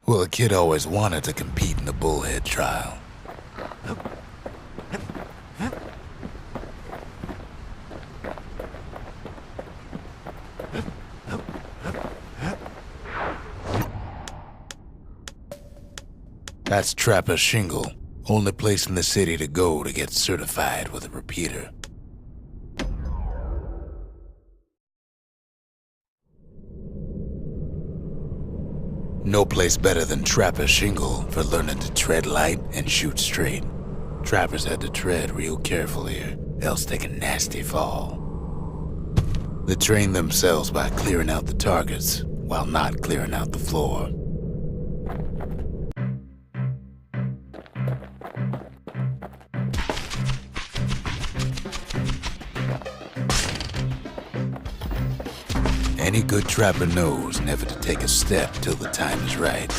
Well, the kid always wanted to compete in the bullhead trial. That's Trapper Shingle, only place in the city to go to get certified with a repeater. No place better than Trapper Shingle for learning to tread light and shoot straight. Trappers had to tread real careful here, else take a nasty fall. They train themselves by clearing out the targets, while not clearing out the floor. Any good trapper knows never to take a step till the time is right.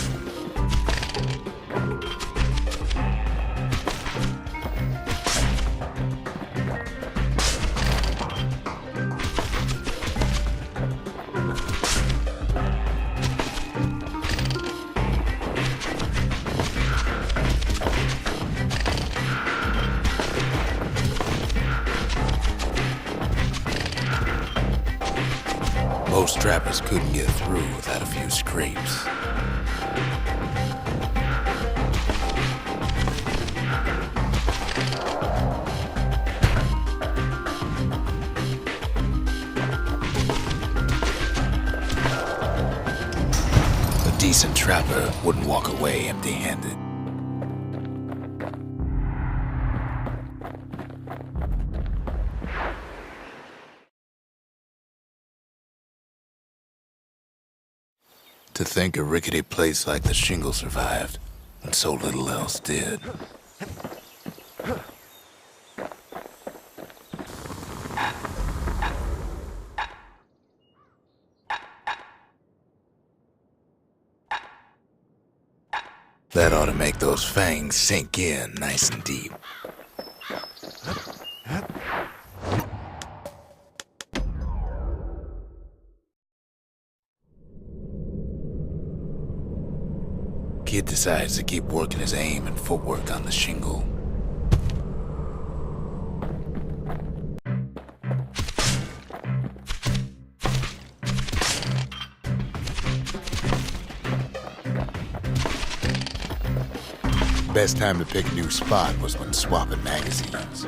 Most trappers couldn't get through without a few scrapes. A decent trapper wouldn't walk away empty-handed. To think a rickety place like the Shingle survived, when so little else did. That ought to make those fangs sink in nice and deep. Kid decides to keep working his aim and footwork on the Shingle. Best time to pick a new spot was when swapping magazines.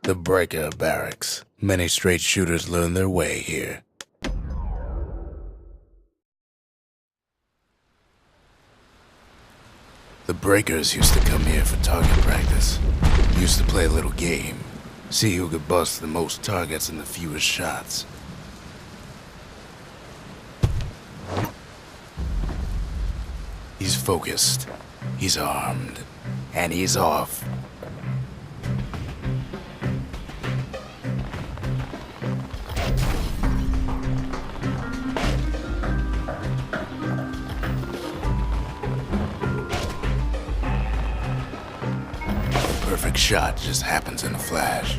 The Breaker Barracks. Many straight shooters learn their way here. The Breakers used to come here for target practice. Used to play a little game. See who could bust the most targets and the fewest shots. He's focused. He's armed. And he's off. Perfect shot just happens in a flash.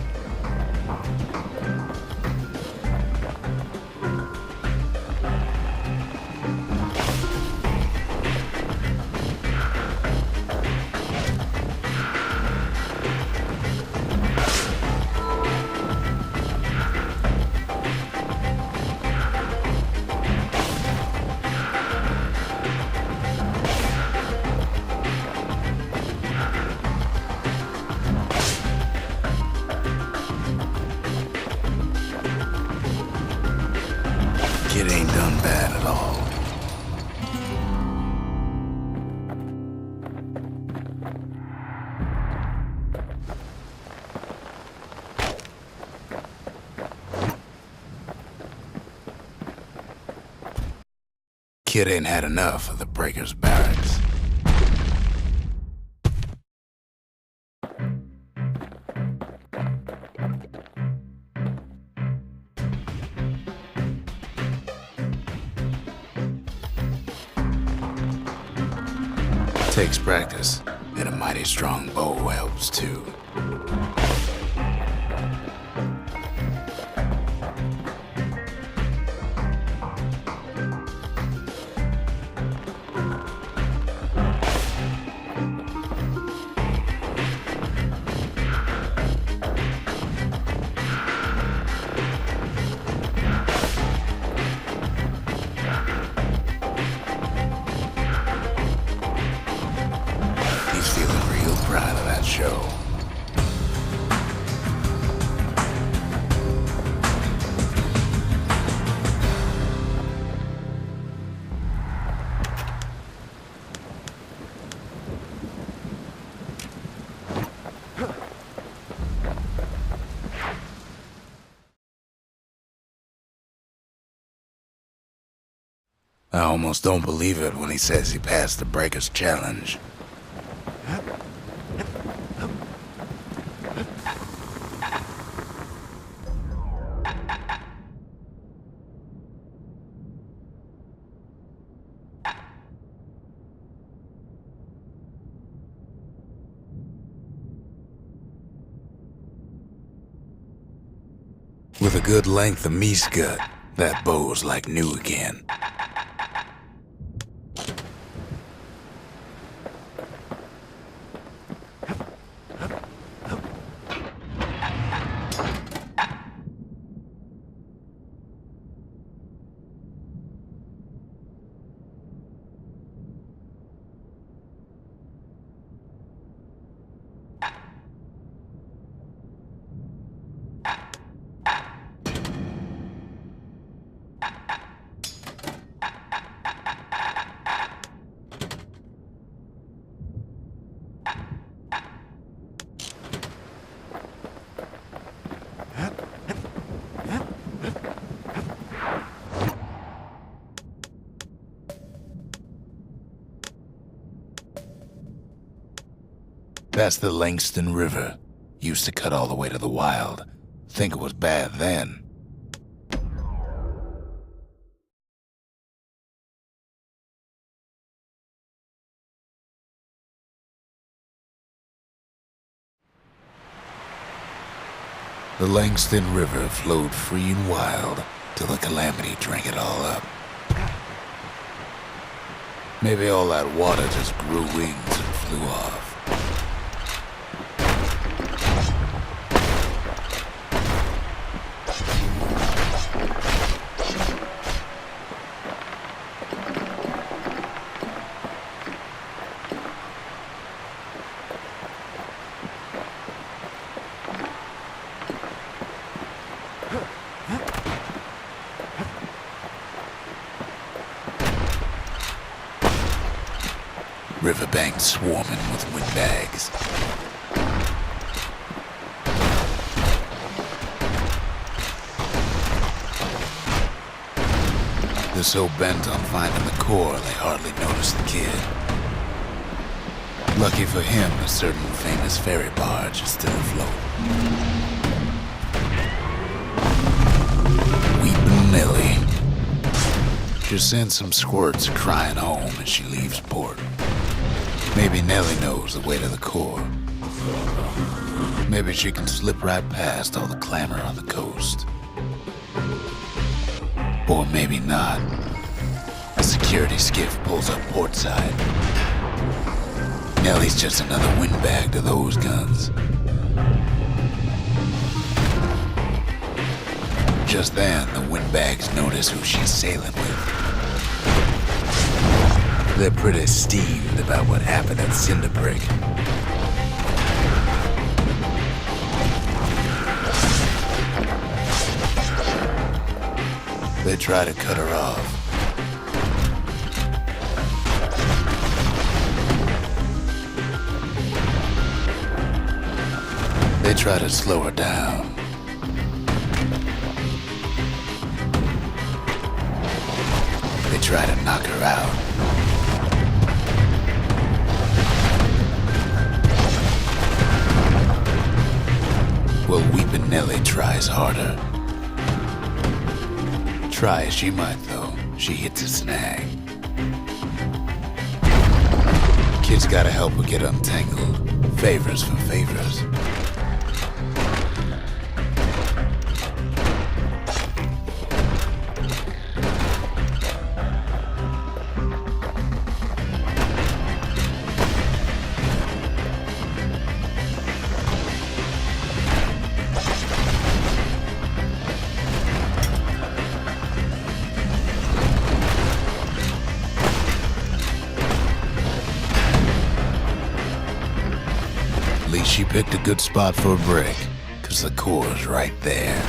Kid ain't done bad at all. Kid ain't had enough of the Breaker's barracks. Takes practice, and a mighty strong bow helps too. He's feeling real proud of that show. I almost don't believe it when he says he passed the Breaker's challenge. With a good length of meat gut, that bow's like new again. That's the Langston River. Used to cut all the way to the wild. Think it was bad then. The Langston River flowed free and wild till the calamity drank it all up. Maybe all that water just grew wings and flew off. riverbank swarming with windbags. They're so bent on finding the core, they hardly notice the kid. Lucky for him, a certain famous ferry barge is still afloat. Weepin' Nellie. She sends some squirts crying home as she leaves port. Maybe Nellie knows the way to the core. Maybe she can slip right past all the clamor on the coast. Or maybe not. A security skiff pulls up portside. Nellie's just another windbag to those guns. Just then, the windbags notice who she's sailing with. They're pretty steamed about what happened at Cinderbrick. They try to cut her off. They try to slow her down. They try to knock her out. Well, Weepin' Nellie tries harder. Try as she might, though, she hits a snag. Kid's gotta help her get untangled. Favors for favors. At least she picked a good spot for a break, 'cause the core's right there.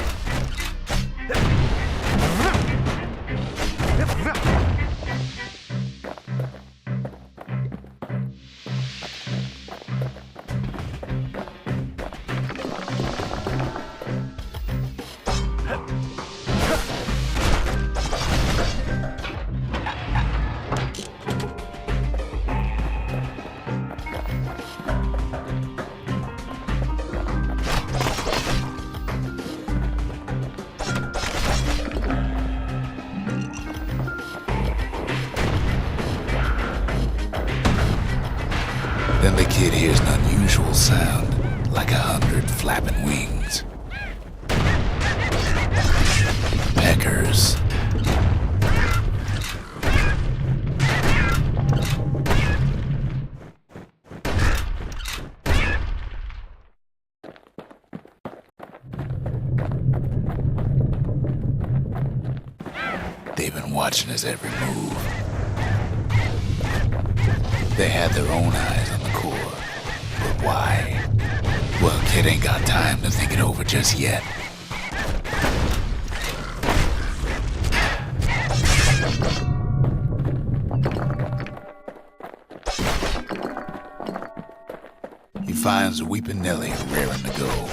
Then the kid hears an unusual sound, like 100 flapping wings. Peckers. They've been watching his every move. They had their own eyes on the core. But why? Well, kid ain't got time to think it over just yet. He finds Weepin' Nellie raring to go.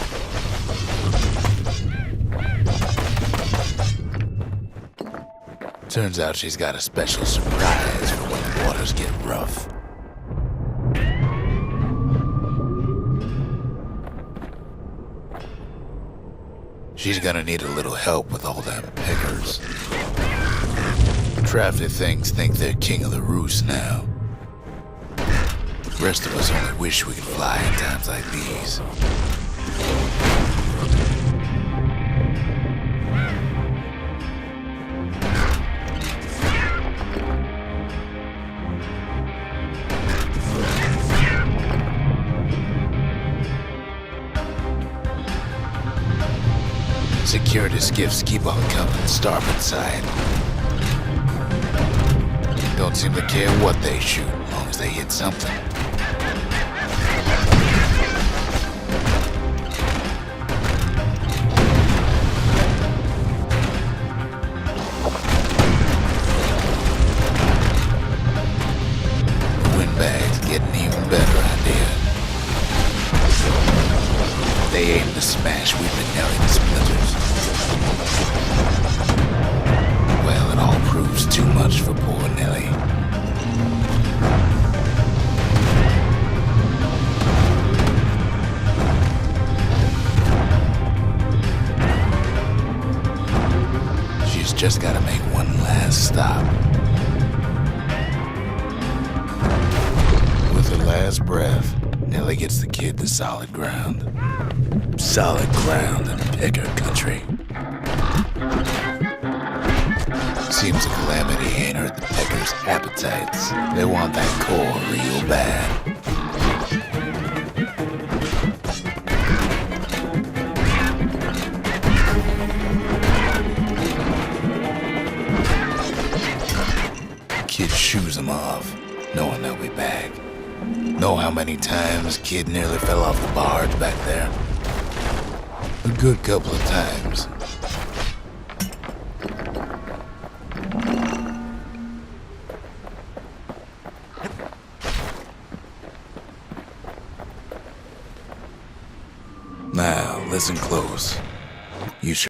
Turns out she's got a special surprise for when the waters get rough. She's gonna need a little help with all them pickers. Crafty things think they're king of the roost now. Rest of us only wish we could fly in times like these. Security skiffs keep on coming starboard side. Don't seem to care what they shoot, as long as they hit something. The windbags Just gotta make one last stop. With her last breath, Nellie gets the kid to solid ground. Solid ground in pecker country. Seems the calamity ain't hurt the peckers' appetites. They want that core real bad. Kid shoos them off, knowing they'll be back. Know how many times Kid nearly fell off the barge back there? A good couple of times. Now, listen close. You should